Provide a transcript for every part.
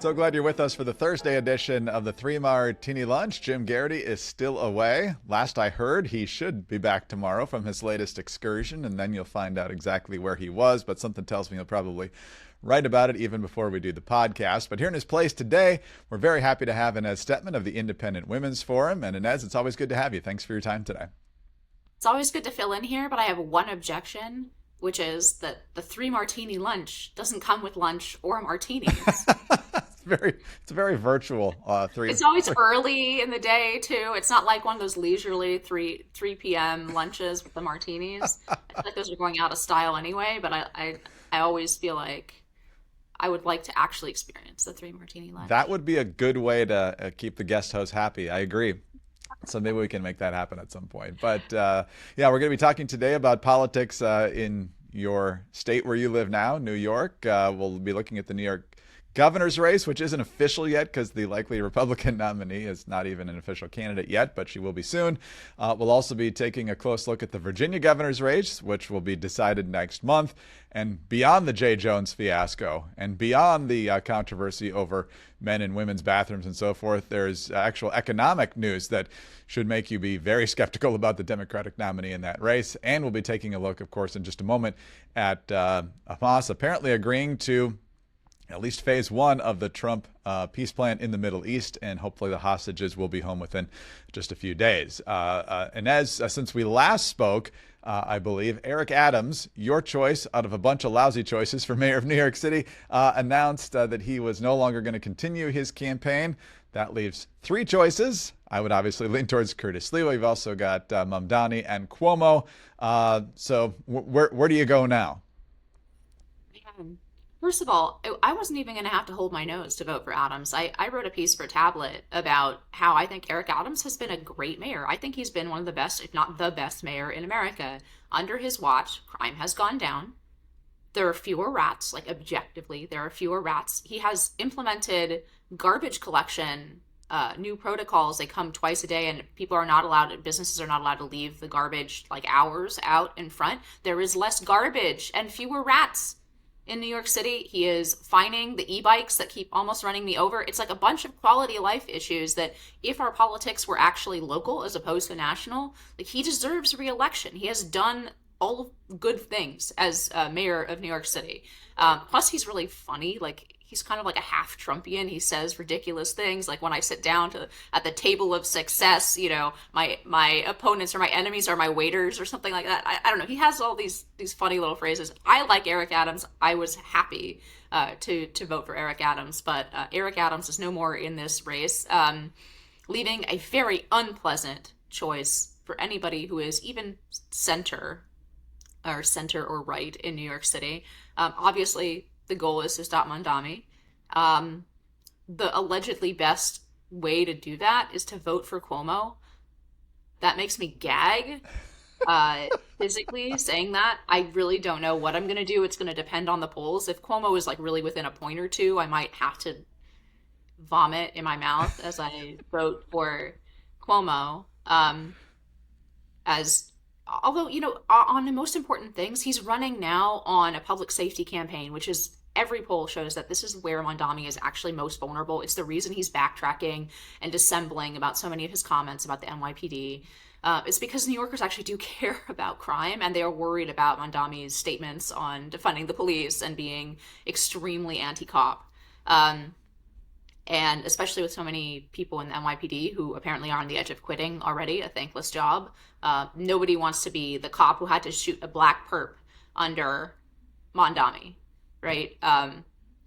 So glad you're with us for the Thursday edition of the Three Martini Lunch. Jim Garrity is still away. Last I heard, he should be back tomorrow from his latest excursion, and then you'll find out exactly where he was. But something tells me he'll probably write about it even before we do the podcast. But here in his place today, we're very happy to have Inez Stepman of the Independent Women's Forum. And Inez, it's always good to have you. Thanks for your time today. It's always good to fill in here, but I have one objection, which is that the Three Martini Lunch doesn't come with lunch or martinis. It's a very virtual three. It's always early in the day too. It's not like one of those leisurely 3 p.m. lunches with the martinis. I feel like those are going out of style anyway, but I always feel like I would like to actually experience the Three Martini Lunch. That would be a good way to keep the guest host happy. I agree. So maybe we can make that happen at some point. But yeah, we're going to be talking today about politics in your state where you live now, New York. We'll be looking at the New York governor's race, which isn't official yet because the likely Republican nominee is not even an official candidate yet, but she will be soon. We'll also be taking a close look at the Virginia governor's race, which will be decided next month. And beyond the Jay Jones fiasco and beyond the controversy over men and women's bathrooms and so forth, there's actual economic news that should make you be very skeptical about the Democratic nominee in that race. And we'll be taking a look, of course, in just a moment at Hamas apparently agreeing to at least phase one of the Trump peace plan in the Middle East, and hopefully the hostages will be home within just a few days. Inez, since we last spoke, I believe, Eric Adams, your choice out of a bunch of lousy choices for mayor of New York City, announced that he was no longer going to continue his campaign. That leaves three choices. I would obviously lean towards Curtis Lee. We've also got Mamdani and Cuomo. So where do you go now? First of all, I wasn't even going to have to hold my nose to vote for Adams. I wrote a piece for Tablet about how I think Eric Adams has been a great mayor. I think he's been one of the best, if not the best mayor in America. Under his watch, crime has gone down. There are fewer rats, like objectively, there are fewer rats. He has implemented garbage collection, new protocols. They come twice a day, and people are not allowed, businesses are not allowed to leave the garbage like hours out in front. There is less garbage and fewer rats in New York City. He is fining the e-bikes that keep almost running me over. It's like a bunch of quality of life issues that if our politics were actually local as opposed to national, like he deserves re-election. He has done all good things as mayor of New York City. Plus he's really funny. Like he's kind of like a half Trumpian. He says ridiculous things. Like when I sit down at the table of success, my opponents or my enemies are my waiters or something like that. I don't know. He has all these funny little phrases. I like Eric Adams. I was happy to vote for Eric Adams, but Eric Adams is no more in this race, leaving a very unpleasant choice for anybody who is even center or right in New York City. Obviously, the goal is to stop Mamdani. The allegedly best way to do that is to vote for Cuomo. That makes me gag, physically saying that. I really don't know what I'm going to do. It's going to depend on the polls. If Cuomo is like really within a point or two, I might have to vomit in my mouth as I vote for Cuomo. Although, on the most important things, he's running now on a public safety campaign, which is every poll shows that this is where Mamdani is actually most vulnerable. It's the reason he's backtracking and dissembling about so many of his comments about the NYPD. It's because New Yorkers actually do care about crime, and they are worried about Mamdani's statements on defunding the police and being extremely anti-cop. And especially with so many people in the NYPD who apparently are on the edge of quitting already, a thankless job. Nobody wants to be the cop who had to shoot a black perp under Mamdani, right?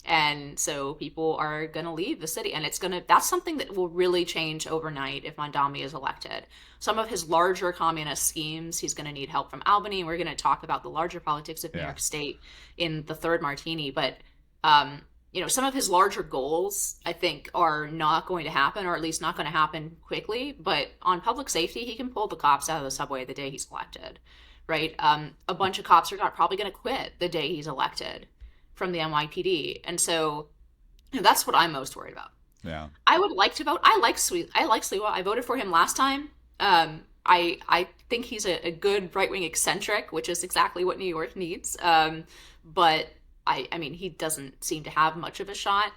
And so people are going to leave the city, and that's something that will really change overnight if Mamdani is elected. Some of his larger communist schemes, he's going to need help from Albany. We're going to talk about the larger politics of New York State in the third martini, but some of his larger goals, I think, are not going to happen, or at least not going to happen quickly. But on public safety, he can pull the cops out of the subway the day he's elected, right? A bunch of cops are probably going to quit the day he's elected from the NYPD. And so that's what I'm most worried about. Yeah. I would like to vote. I like Sliwa. I voted for him last time. I think he's a good right-wing eccentric, which is exactly what New York needs. But I mean, he doesn't seem to have much of a shot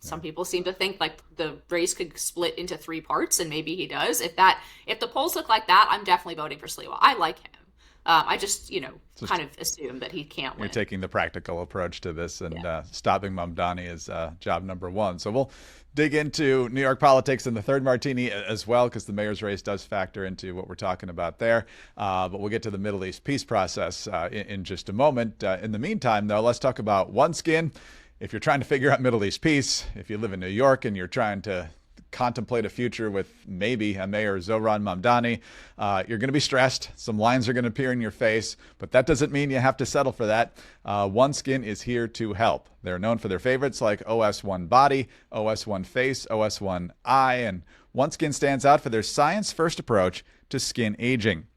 some people seem to think like the race could split into three parts, and maybe he does. If the polls look like that, I'm definitely voting for Sliwa. I like him. I just, kind of assume that he can't win. You're taking the practical approach to this, and Yeah. stopping Mamdani is job number one. So we'll dig into New York politics in the third martini as well, because the mayor's race does factor into what we're talking about there. But we'll get to the Middle East peace process in just a moment. In the meantime, though, let's talk about OneSkin. If you're trying to figure out Middle East peace, if you live in New York and you're trying to contemplate a future with maybe a mayor Zohran Mamdani, you're going to be stressed. Some lines are going to appear in your face, but that doesn't mean you have to settle for that. OneSkin is here to help. They're known for their favorites like OS1 Body, OS1 Face, OS1 Eye, and OneSkin stands out for their science-first approach to skin aging.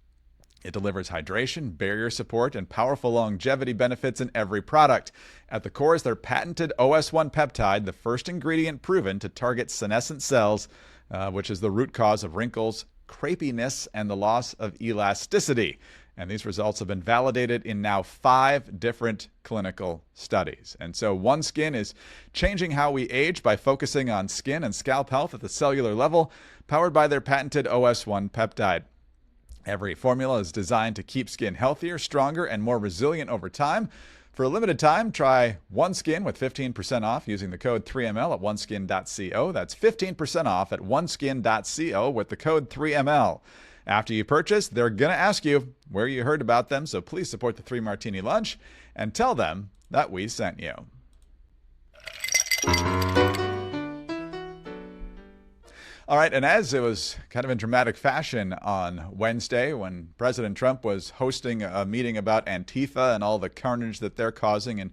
It delivers hydration, barrier support, and powerful longevity benefits in every product. At the core is their patented OS1 peptide, the first ingredient proven to target senescent cells, which is the root cause of wrinkles, crepiness, and the loss of elasticity. And these results have been validated in now 5 different clinical studies. And so OneSkin is changing how we age by focusing on skin and scalp health at the cellular level, powered by their patented OS1 peptide. Every formula is designed to keep skin healthier, stronger, and more resilient over time. For a limited time, try OneSkin with 15% off using the code 3ML at oneskin.co. That's 15% off at oneskin.co with the code 3ML. After you purchase, they're going to ask you where you heard about them, so please support the 3 Martini Lunch and tell them that we sent you. All right, and as it was kind of in dramatic fashion on Wednesday when President Trump was hosting a meeting about Antifa and all the carnage that they're causing in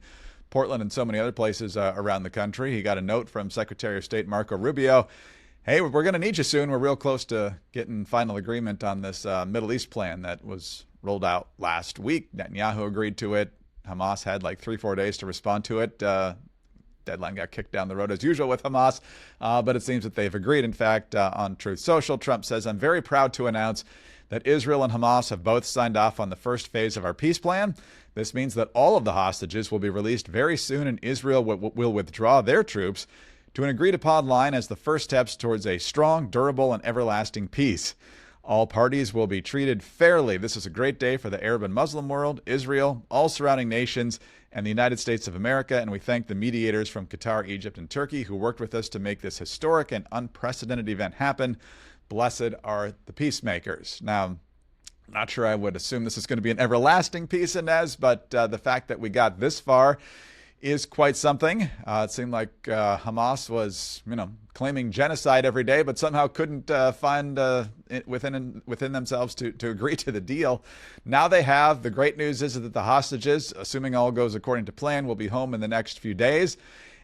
Portland and so many other places around the country, he got a note from Secretary of State Marco Rubio. Hey, we're going to need you soon. We're real close to getting final agreement on this Middle East plan that was rolled out last week. Netanyahu agreed to it. Hamas had like 3-4 days to respond to it. Deadline got kicked down the road as usual with Hamas, but it seems that they've agreed. In fact, on Truth Social, Trump says, "I'm very proud to announce that Israel and Hamas have both signed off on the first phase of our peace plan. This means that all of the hostages will be released very soon, and Israel will withdraw their troops to an agreed-upon line as the first steps towards a strong, durable, and everlasting peace. All parties will be treated fairly. This is a great day for the Arab and Muslim world, Israel, all surrounding nations, and the United States of America, and we thank the mediators from Qatar, Egypt, and Turkey who worked with us to make this historic and unprecedented event happen. Blessed are the peacemakers." Now, I'm not sure I would assume this is going to be an everlasting peace, Inez, but the fact that we got this far is quite something. It seemed like Hamas was, claiming genocide every day, but somehow couldn't find it within themselves to agree to the deal. Now they have. The great news is that the hostages, assuming all goes according to plan, will be home in the next few days.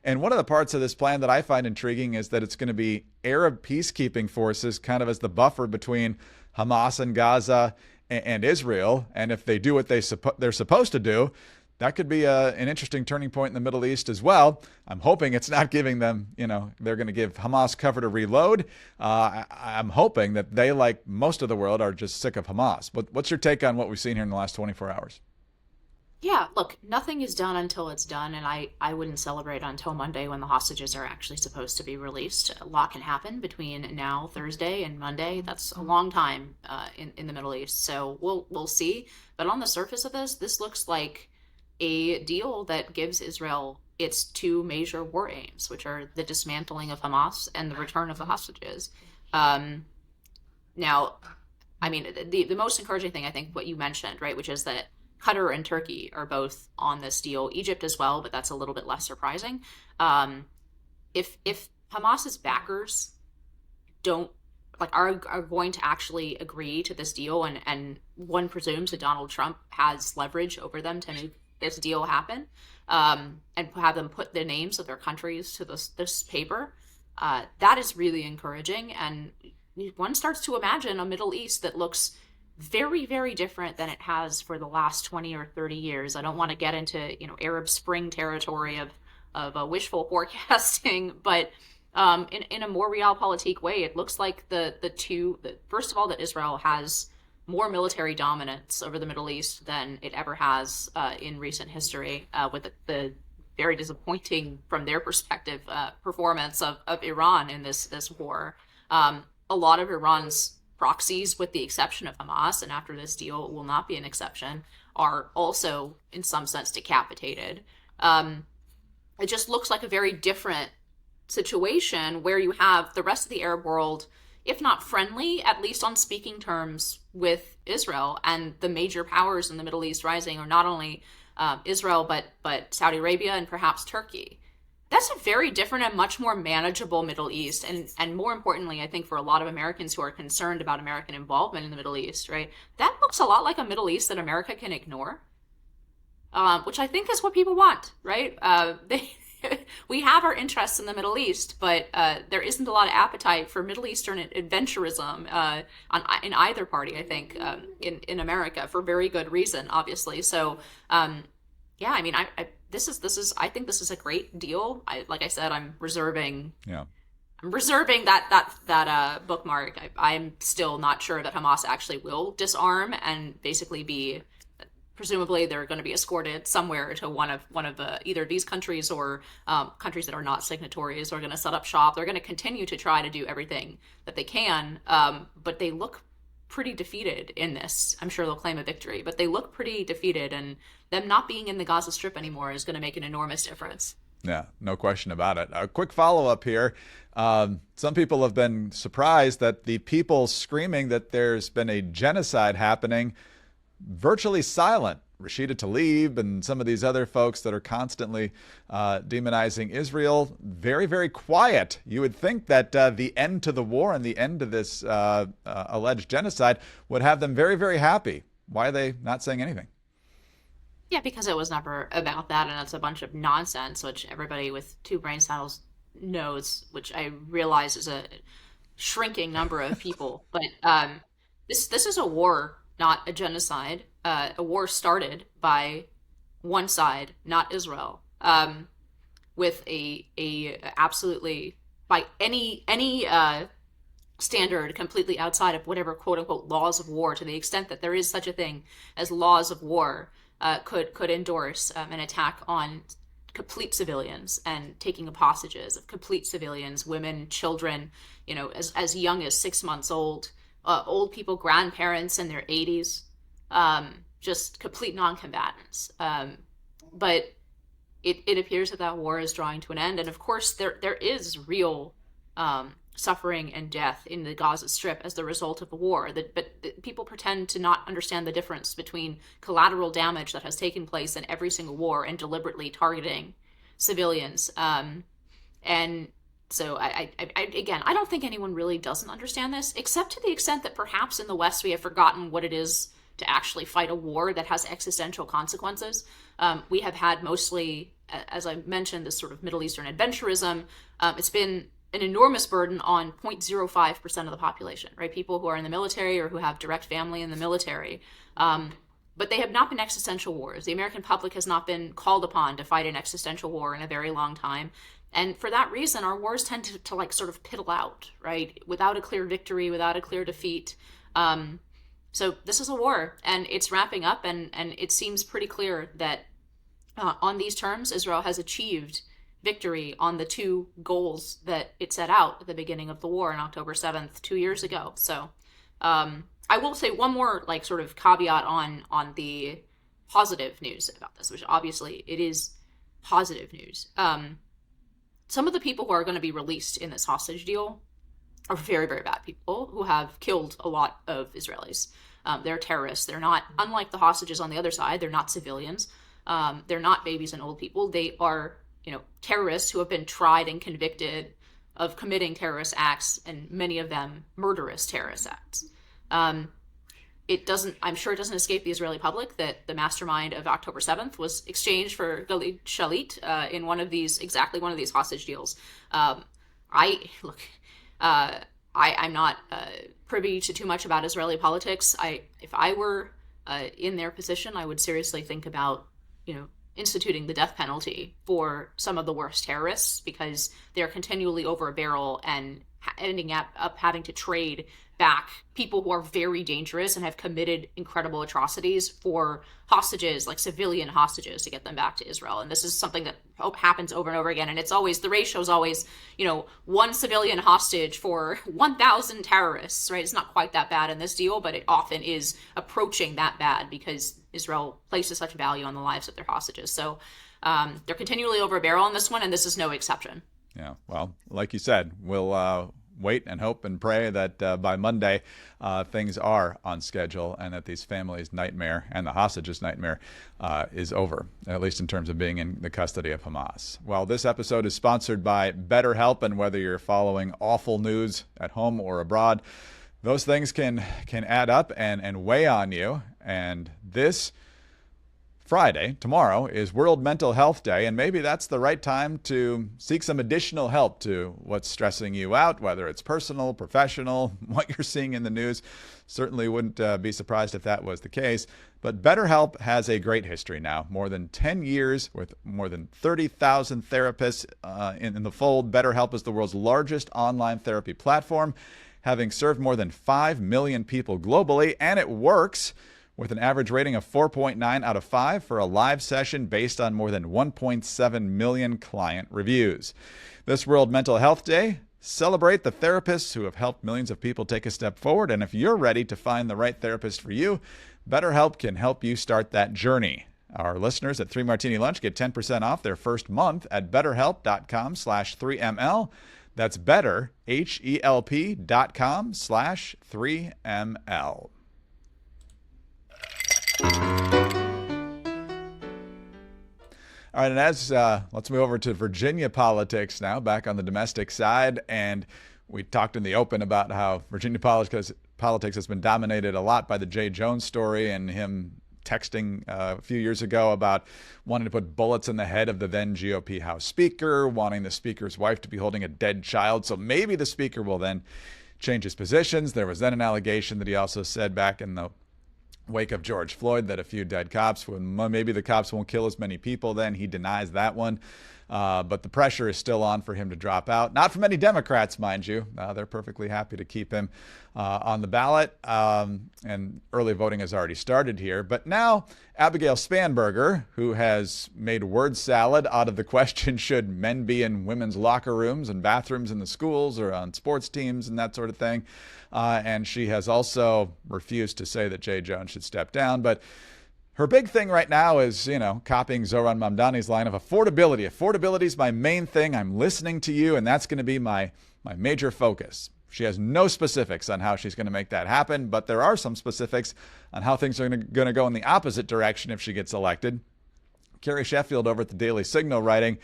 And one of the parts of this plan that I find intriguing is that it's going to be Arab peacekeeping forces kind of as the buffer between Hamas and Gaza and Israel. And if they do what they're supposed to do, that could be an interesting turning point in the Middle East as well. I'm hoping it's not giving them, they're going to give Hamas cover to reload. I'm hoping that they, like most of the world, are just sick of Hamas. But what's your take on what we've seen here in the last 24 hours? Yeah, look, nothing is done until it's done, and I wouldn't celebrate until Monday when the hostages are actually supposed to be released. A lot can happen between now, Thursday, and Monday. That's a long time in the Middle East, so we'll see. But on the surface of this looks like a deal that gives Israel its 2 major war aims, which are the dismantling of Hamas and the return of the hostages. Now, I mean, the most encouraging thing, I think, what you mentioned, right, which is that Qatar and Turkey are both on this deal, Egypt as well, but that's a little bit less surprising. If Hamas's backers are going to actually agree to this deal, and one presumes that Donald Trump has leverage over them to make this deal happen, and have them put the names of their countries to this paper, that is really encouraging. And one starts to imagine a Middle East that looks very, very different than it has for the last 20 or 30 years. I don't want to get into, Arab Spring territory of wishful forecasting, but in a more realpolitik way, it looks like first of all, that Israel has more military dominance over the Middle East than it ever has in recent history, with the very disappointing from their perspective performance of Iran in this war. A lot of Iran's proxies, with the exception of Hamas, and after this deal will not be an exception, are also in some sense decapitated. It just looks like a very different situation where you have the rest of the Arab world, if not friendly, at least on speaking terms with Israel, and the major powers in the Middle East rising are not only Israel but Saudi Arabia and perhaps Turkey. That's a very different and much more manageable Middle East, and more importantly, I think for a lot of Americans who are concerned about American involvement in the Middle East, right? That looks a lot like a Middle East that America can ignore, which I think is what people want, right? We have our interests in the Middle East, but there isn't a lot of appetite for Middle Eastern adventurism in either party, I think, in America, for very good reason, obviously. So, yeah, I mean, I think this is a great deal. Like I said, I'm reserving. Yeah. I'm reserving that bookmark. I'm still not sure that Hamas actually will disarm and basically be. Presumably, they're going to be escorted somewhere to one of either these countries or countries that are not signatories. Are going to set up shop. They're going to continue to try to do everything that they can, but they look pretty defeated in this. I'm sure they'll claim a victory, but they look pretty defeated, and them not being in the Gaza Strip anymore is going to make an enormous difference. Yeah, no question about it. A quick follow-up here. Some people have been surprised that the people screaming that there's been a genocide happening virtually silent. Rashida Tlaib and some of these other folks that are constantly demonizing Israel, very, very quiet. You would think that the end to the war and the end to this alleged genocide would have them very, very happy. Why are they not saying anything? Yeah, because it was never about that, and it's a bunch of nonsense, which everybody with two brain cells knows, which I realize is a shrinking number of people. But this is a war, not a genocide. A war started by one side, not Israel, with a absolutely, by any standard, completely outside of whatever quote unquote laws of war, to the extent that there is such a thing as laws of war, could endorse an attack on complete civilians and taking of hostages of complete civilians, women, children, as young as 6 months old. Old people, grandparents in their 80s, just complete non-combatants. But it appears that war is drawing to an end. And of course, there is real suffering and death in the Gaza Strip as the result of the war. But people pretend to not understand the difference between collateral damage that has taken place in every single war and deliberately targeting civilians. And so I again, I don't think anyone really doesn't understand this, except to the extent that perhaps in the West we have forgotten what it is to actually fight a war that has existential consequences. We have had mostly, as I mentioned, this sort of Middle Eastern adventurism. It's been an enormous burden on 0.05% of the population, right? People who are in the military or who have direct family in the military. But they have not been existential wars. The American public has not been called upon to fight an existential war in a very long time. And for that reason, our wars tend to like sort of piddle out, right? Without a clear victory, without a clear defeat. So this is a war, and it's wrapping up, and it seems pretty clear that on these terms, Israel has achieved victory on the two goals that it set out at the beginning of the war on October 7th, 2 years ago. So I will say one more like sort of caveat on the positive news about this, which obviously it is positive news. Some of the people who are going to be released in this hostage deal are very, very bad people who have killed a lot of Israelis. They're terrorists. They're not, unlike the hostages on the other side, they're not civilians. They're not babies and old people. They are, terrorists who have been tried and convicted of committing terrorist acts, and many of them murderous terrorist acts. I'm sure it doesn't escape the Israeli public that the mastermind of October 7th was exchanged for Gilad Shalit in exactly one of these hostage deals. I'm not privy to too much about Israeli politics. If I were in their position, I would seriously think about, instituting the death penalty for some of the worst terrorists, because they're continually over a barrel and ending up having to trade back people who are very dangerous and have committed incredible atrocities for hostages, like civilian hostages, to get them back to Israel. And this is something that happens over and over again. And it's always, the ratio is always, one civilian hostage for 1,000 terrorists, right? It's not quite that bad in this deal, but it often is approaching that bad because Israel places such value on the lives of their hostages. So they're continually over a barrel on this one, and this is no exception. Yeah, well, like you said, we'll wait and hope and pray that by Monday things are on schedule and that these families' nightmare and the hostages' nightmare is over, at least in terms of being in the custody of Hamas. Well, this episode is sponsored by BetterHelp, and whether you're following awful news at home or abroad, those things can add up and weigh on you. And this Friday, tomorrow, is World Mental Health Day, and maybe that's the right time to seek some additional help to what's stressing you out, whether it's personal, professional, what you're seeing in the news. Certainly wouldn't be surprised if that was the case. But BetterHelp has a great history now, more than 10 years with more than 30,000 therapists in the fold. BetterHelp is the world's largest online therapy platform, having served more than 5 million people globally, and it works with an average rating of 4.9 out of 5 for a live session based on more than 1.7 million client reviews. This World Mental Health Day, celebrate the therapists who have helped millions of people take a step forward. And if you're ready to find the right therapist for you, BetterHelp can help you start that journey. Our listeners at 3 Martini Lunch get 10% off their first month at betterhelp.com/3ml. That's better, HELP.com/3ml. All right, and let's move over to Virginia politics now, back on the domestic side. And we talked in the open about how Virginia politics has been dominated a lot by the Jay Jones story and him texting a few years ago about wanting to put bullets in the head of the then GOP House Speaker, wanting the Speaker's wife to be holding a dead child. So maybe the Speaker will then change his positions. There was then an allegation that he also said back in the wake of George Floyd that a few dead cops, maybe the cops won't kill as many people then. He denies that one. But the pressure is still on for him to drop out. Not from any Democrats, mind you. They're perfectly happy to keep him on the ballot. And early voting has already started here. But now Abigail Spanberger, who has made word salad out of the question, should men be in women's locker rooms and bathrooms in the schools or on sports teams and that sort of thing. And she has also refused to say that Jay Jones should step down. But her big thing right now is, copying Zohran Mamdani's line of affordability. Affordability is my main thing. I'm listening to you, and that's going to be my major focus. She has no specifics on how she's going to make that happen, but there are some specifics on how things are going to go in the opposite direction if she gets elected. Carrie Sheffield over at the Daily Signal writing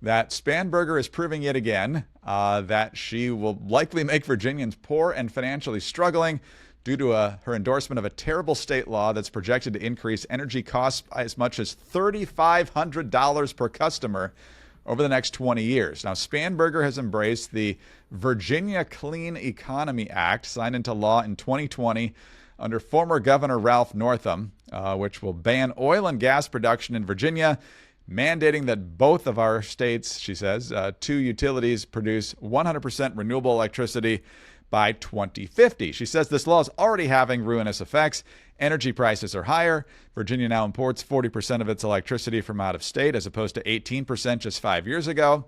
that Spanberger is proving yet again that she will likely make Virginians poor and financially struggling due to her endorsement of a terrible state law that's projected to increase energy costs by as much as $3,500 per customer over the next 20 years. Now, Spanberger has embraced the Virginia Clean Economy Act, signed into law in 2020 under former Governor Ralph Northam, which will ban oil and gas production in Virginia, mandating that both of our states, she says, two utilities produce 100% renewable electricity by 2050. She says this law is already having ruinous effects. Energy prices are higher. Virginia now imports 40% of its electricity from out of state as opposed to 18% just 5 years ago.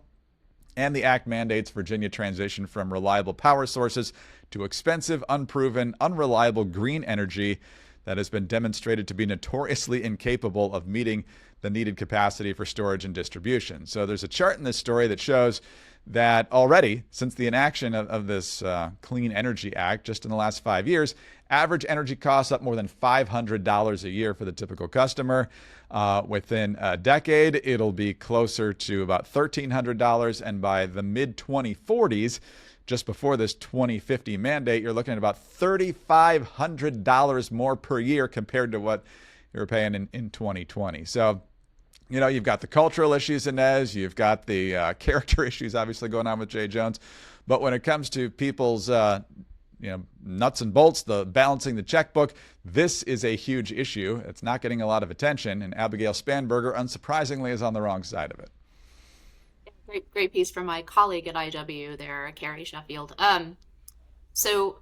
And the act mandates Virginia transition from reliable power sources to expensive, unproven, unreliable green energy that has been demonstrated to be notoriously incapable of meeting the needed capacity for storage and distribution. So there's a chart in this story that shows that already, since the enaction of this Clean Energy Act, just in the last 5 years, average energy costs up more than $500 a year for the typical customer. Within a decade, it'll be closer to about $1,300, and by the mid-2040s, just before this 2050 mandate, you're looking at about $3,500 more per year compared to what you were paying in 2020. So, you've got the cultural issues, Inez. You've got the character issues, obviously, going on with Jay Jones. But when it comes to people's, nuts and bolts, the balancing the checkbook, this is a huge issue. It's not getting a lot of attention, and Abigail Spanberger, unsurprisingly, is on the wrong side of it. Great piece from my colleague at IW there, Carrie Sheffield. So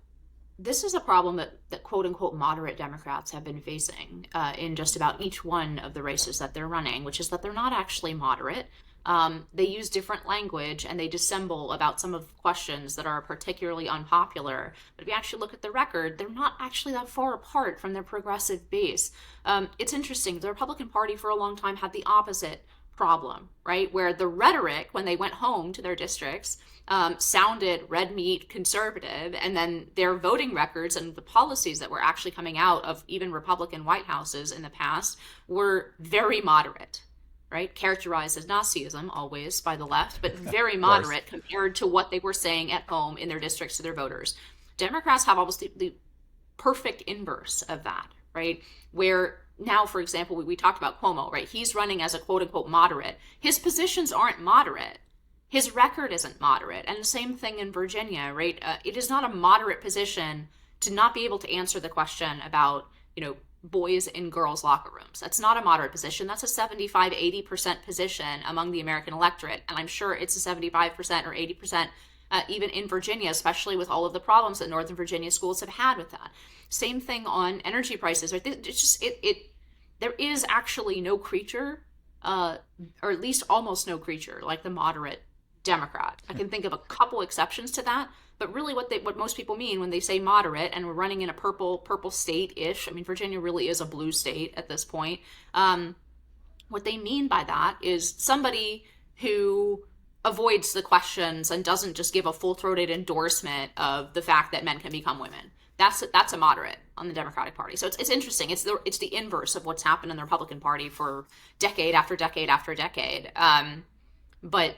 this is a problem that quote unquote moderate Democrats have been facing in just about each one of the races that they're running, which is that they're not actually moderate. They use different language and they dissemble about some of the questions that are particularly unpopular. But if you actually look at the record, they're not actually that far apart from their progressive base. It's interesting. The Republican Party for a long time had the opposite problem, right? Where the rhetoric, when they went home to their districts, sounded red meat conservative, and then their voting records and the policies that were actually coming out of even Republican White Houses in the past were very moderate, right? Characterized as Nazism always by the left, but very moderate compared to what they were saying at home in their districts to their voters. Democrats have almost the perfect inverse of that, right? Where now, for example, we talked about Cuomo, right? He's running as a quote unquote moderate. His positions aren't moderate. His record isn't moderate. And the same thing in Virginia, right? It is not a moderate position to not be able to answer the question about, boys in girls' locker rooms. That's not a moderate position. That's a 75, 80% position among the American electorate. And I'm sure it's a 75% or 80% even in Virginia, especially with all of the problems that Northern Virginia schools have had with that. Same thing on energy prices, right? It's just, there is actually no creature, or at least almost no creature, like the moderate Democrat. I can think of a couple exceptions to that, but really what most people mean when they say moderate, and we're running in a purple state-ish. I mean, Virginia really is a blue state at this point. What they mean by that is somebody who avoids the questions and doesn't just give a full-throated endorsement of the fact that men can become women. That's a moderate on the Democratic Party. So it's interesting. It's the inverse of what's happened in the Republican Party for decade after decade after decade. But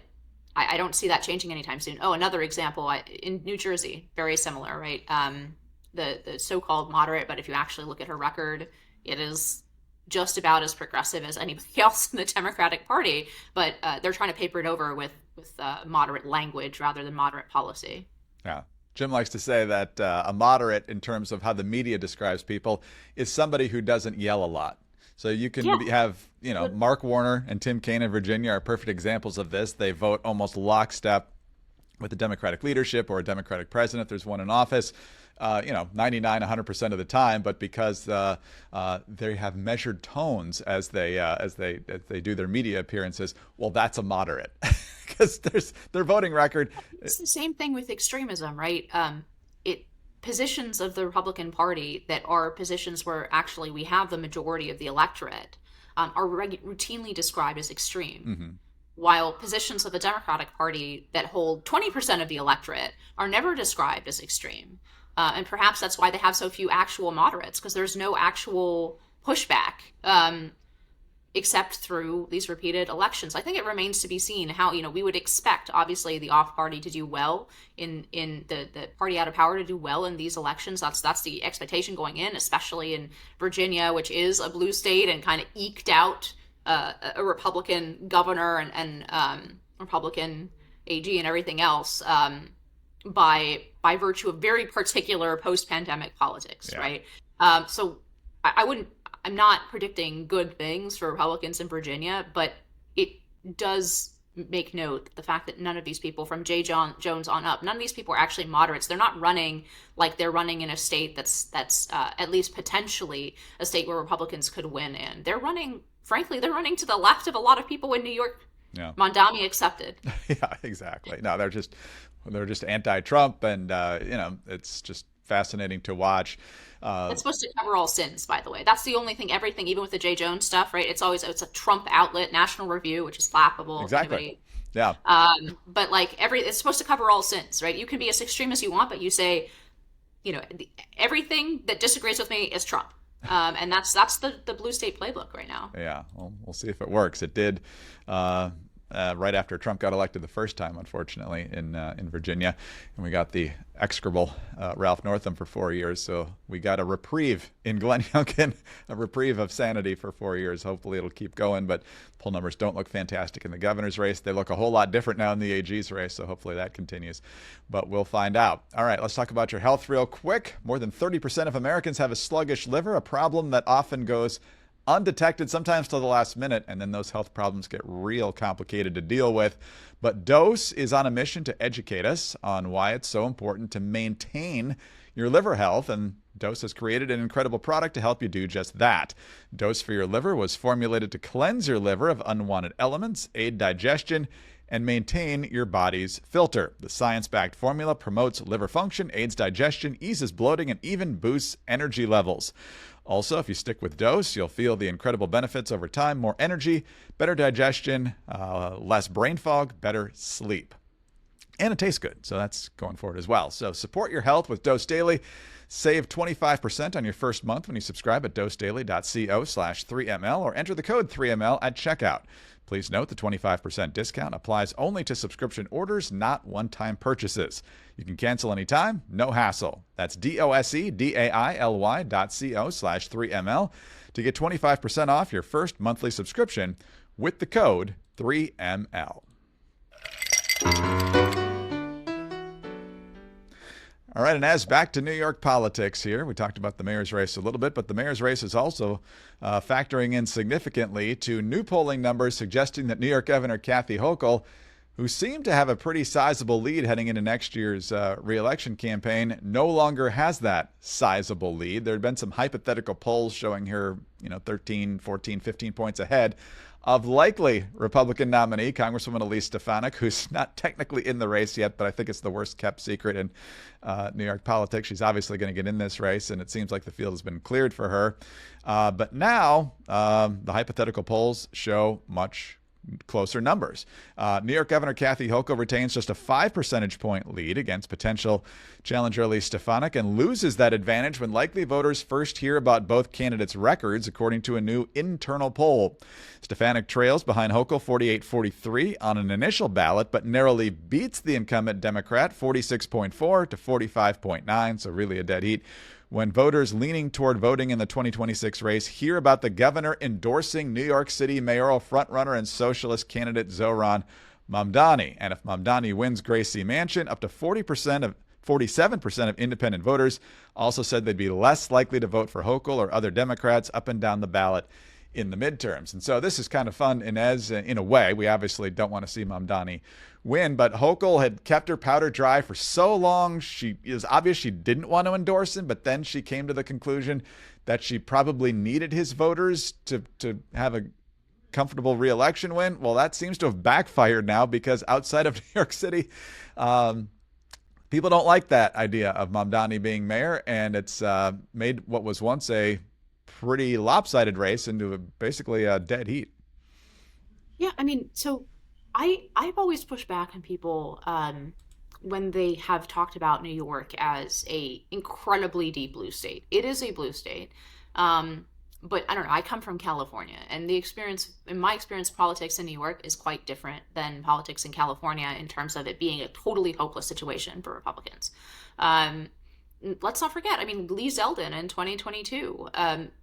I don't see that changing anytime soon. Oh, another example in New Jersey, very similar, right? The so-called moderate, but if you actually look at her record, it is just about as progressive as anybody else in the Democratic Party. But they're trying to paper it over with moderate language rather than moderate policy. Yeah. Jim likes to say that a moderate, in terms of how the media describes people, is somebody who doesn't yell a lot. So you can have, Mark Warner and Tim Kaine in Virginia are perfect examples of this. They vote almost lockstep with the Democratic leadership or a Democratic president. There's one in office, 99, 100% of the time. But because they have measured tones as they do their media appearances, well, that's a moderate. Because their voting record. It's the same thing with extremism, right? Positions of the Republican Party that are positions where actually we have the majority of the electorate are routinely described as extreme, mm-hmm. while positions of the Democratic Party that hold 20% of the electorate are never described as extreme. And perhaps that's why they have so few actual moderates, because there's no actual pushback. Except through these repeated elections. I think it remains to be seen how, we would expect, obviously, the off party to do well in the party out of power to do well in these elections. That's the expectation going in, especially in Virginia, which is a blue state and kind of eked out a Republican governor and Republican AG and everything else by virtue of very particular post-pandemic politics, right? So I'm not predicting good things for Republicans in Virginia, but it does make note that the fact that none of these people, from Jones on up, none of these people are actually moderates. They're not running like they're running in a state that's at least potentially a state where Republicans could win in. They're running to the left of a lot of people in New York, Mondami accepted. Yeah, exactly. No, they're just anti-Trump, and it's just fascinating to watch. It's supposed to cover all sins, by the way. That's the only thing, everything, even with the J. Jones stuff, right? It's a Trump outlet, National Review, which is laughable. Exactly. Yeah. But it's supposed to cover all sins, right? You can be as extreme as you want, but you say, everything that disagrees with me is Trump. And that's the blue state playbook right now. Yeah. Well, we'll see if it works. It did. Right after Trump got elected the first time, unfortunately, in Virginia. And we got the execrable Ralph Northam for 4 years. So we got a reprieve in Glenn Youngkin, a reprieve of sanity for 4 years. Hopefully it'll keep going. But poll numbers don't look fantastic in the governor's race. They look a whole lot different now in the AG's race. So hopefully that continues. But we'll find out. All right, let's talk about your health real quick. More than 30% of Americans have a sluggish liver, a problem that often goes undetected, sometimes till the last minute, and then those health problems get real complicated to deal with. But Dose is on a mission to educate us on why it's so important to maintain your liver health, and Dose has created an incredible product to help you do just that. Dose for Your Liver was formulated to cleanse your liver of unwanted elements, aid digestion, and maintain your body's filter. The science-backed formula promotes liver function, aids digestion, eases bloating, and even boosts energy levels. Also, if you stick with Dose, you'll feel the incredible benefits over time: more energy, better digestion, less brain fog, better sleep. And it tastes good, so that's going forward as well. So support your health with Dose Daily. Save 25% on your first month when you subscribe at dosedaily.co/3ml or enter the code 3ml at checkout. Please note the 25% discount applies only to subscription orders, not one-time purchases. You can cancel anytime, no hassle. That's dosedaily.co/3ml to get 25% off your first monthly subscription with the code 3ml. All right, and as back to New York politics here, we talked about the mayor's race a little bit, but the mayor's race is also factoring in significantly to new polling numbers suggesting that New York Governor Kathy Hochul, who seemed to have a pretty sizable lead heading into next year's re-election campaign, no longer has that sizable lead. There had been some hypothetical polls showing her, 13, 14, 15 points ahead of likely Republican nominee, Congresswoman Inez Stepman, who's not technically in the race yet, but I think it's the worst kept secret in New York politics. She's obviously going to get in this race, and it seems like the field has been cleared for her. But now the hypothetical polls show much closer numbers. New York Governor Kathy Hochul retains just a 5 percentage point lead against potential challenger Inez Stepman and loses that advantage when likely voters first hear about both candidates' records, according to a new internal poll. Stephan trails behind Hochul 48-43 on an initial ballot, but narrowly beats the incumbent Democrat 46.4 to 45.9, so really a dead heat, when voters leaning toward voting in the 2026 race hear about the governor endorsing New York City mayoral frontrunner and socialist candidate Zohran Mamdani. And if Mamdani wins Gracie Mansion, up to 47% of independent voters also said they'd be less likely to vote for Hochul or other Democrats up and down the ballot in the midterms. And so this is kind of fun, Inez, in a way. We obviously don't want to see Mamdani win, but Hochul had kept her powder dry for so long. It was obvious she didn't want to endorse him, but then she came to the conclusion that she probably needed his voters to have a comfortable re-election win. Well, that seems to have backfired now, because outside of New York City, people don't like that idea of Mamdani being mayor, and it's made what was once a pretty lopsided race into basically a dead heat. Yeah, so I've always pushed back on people when they have talked about New York as a incredibly deep blue state. It is a blue state, but I don't know. I come from California, and in my experience, politics in New York is quite different than politics in California in terms of it being a totally hopeless situation for Republicans. Let's not forget, Lee Zeldin in 2022.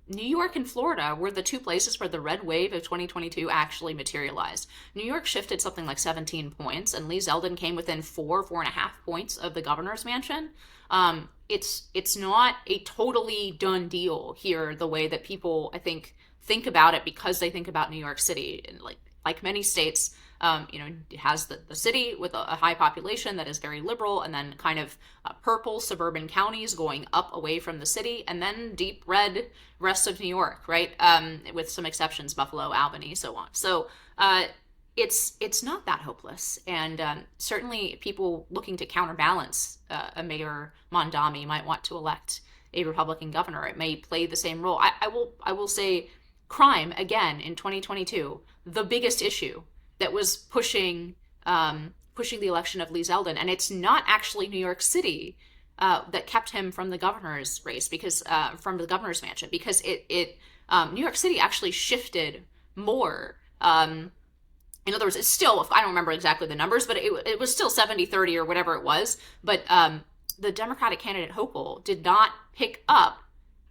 New York and Florida were the two places where the red wave of 2022 actually materialized. New York shifted something like 17 points, and Lee Zeldin came within 4.5 points of the governor's mansion. It's not a totally done deal here, the way that people, I think about it, because they think about New York City. And like many states, it has the city with a high population that is very liberal, and then kind of purple suburban counties going up away from the city, and then deep red rest of New York, right? With some exceptions, Buffalo, Albany, so on. So it's not that hopeless. And certainly people looking to counterbalance a Mayor Mamdani might want to elect a Republican governor. It may play the same role. I will say crime, again, in 2022, the biggest issue that was pushing the election of Lee Zeldin. And it's not actually New York City that kept him from the governor's race, because from the governor's mansion, because New York City actually shifted more. In other words, it's still, I don't remember exactly the numbers, but it was still 70-30 or whatever it was. But the Democratic candidate Hochul did not pick up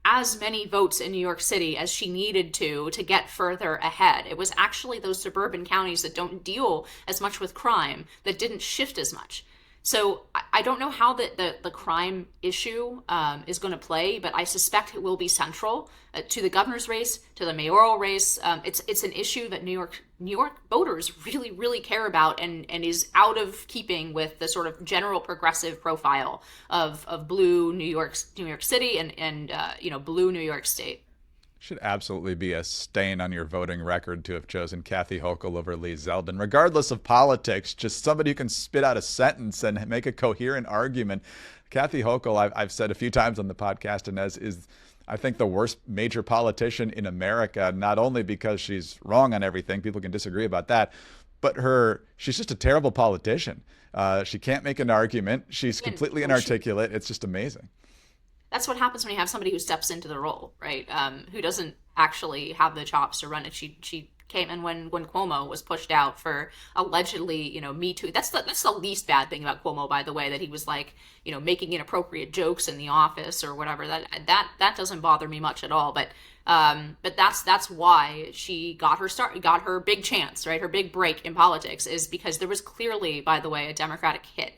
as many votes in New York City as she needed to get further ahead. It was actually those suburban counties that don't deal as much with crime that didn't shift as much. So I don't know how the crime issue is going to play, but I suspect it will be central to the governor's race, to the mayoral race. It's an issue that New York voters really, really care about, and is out of keeping with the sort of general progressive profile of blue New York City and blue New York State. Should absolutely be a stain on your voting record to have chosen Kathy Hochul over Lee Zeldin, regardless of politics. Just somebody who can spit out a sentence and make a coherent argument. Kathy Hochul, I've said a few times on the podcast, Inez, is I think the worst major politician in America, not only because she's wrong on everything, people can disagree about that, but she's just a terrible politician. She can't make an argument. She's completely inarticulate. It's just amazing. That's what happens when you have somebody who steps into the role, right? Who doesn't actually have the chops to run it. She came in when Cuomo was pushed out for allegedly, Me Too. That's the least bad thing about Cuomo, by the way, that he was like, making inappropriate jokes in the office or whatever. That doesn't bother me much at all. But that's why she got her start, got her big chance, right? Her big break in politics is because there was clearly, by the way, a Democratic hit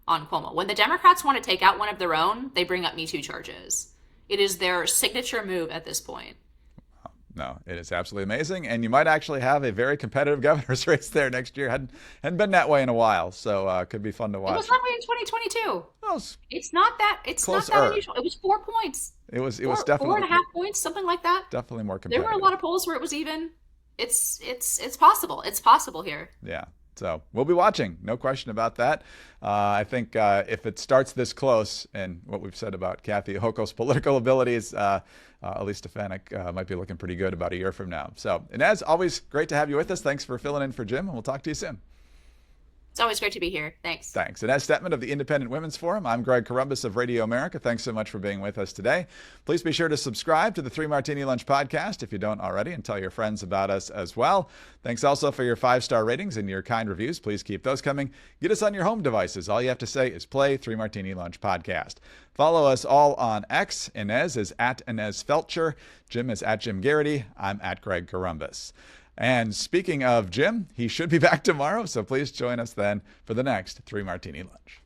on Cuomo. When the Democrats want to take out one of their own, they bring up Me Too charges. It is their signature move at this point. No, it is absolutely amazing, and you might actually have a very competitive governor's race there next year. Hadn't been that way in a while, so could be fun to watch. It was that way in 2022. Well, it's not that unusual. It was 4 points. It was definitely 4.5 points, something like that. Definitely more competitive. There were a lot of polls where it was even. It's possible. It's possible here. Yeah. So we'll be watching, no question about that. I think if it starts this close, and what we've said about Kathy Hochul's political abilities, Elise Stefanik might be looking pretty good about a year from now. So, Inez, always great to have you with us. Thanks for filling in for Jim, and we'll talk to you soon. It's always great to be here. Thanks. Thanks. Inez Stepman of the Independent Women's Forum. I'm Greg Columbus of Radio America. Thanks so much for being with us today. Please be sure to subscribe to the 3 Martini Lunch podcast if you don't already, and tell your friends about us as well. Thanks also for your 5-star ratings and your kind reviews. Please keep those coming. Get us on your home devices. All you have to say is play 3 Martini Lunch podcast. Follow us all on X. Inez is at Inez Felcher. Jim is at Jim Garrity. I'm at Greg Columbus. And speaking of Jim, he should be back tomorrow, so please join us then for the next 3 Martini Lunch.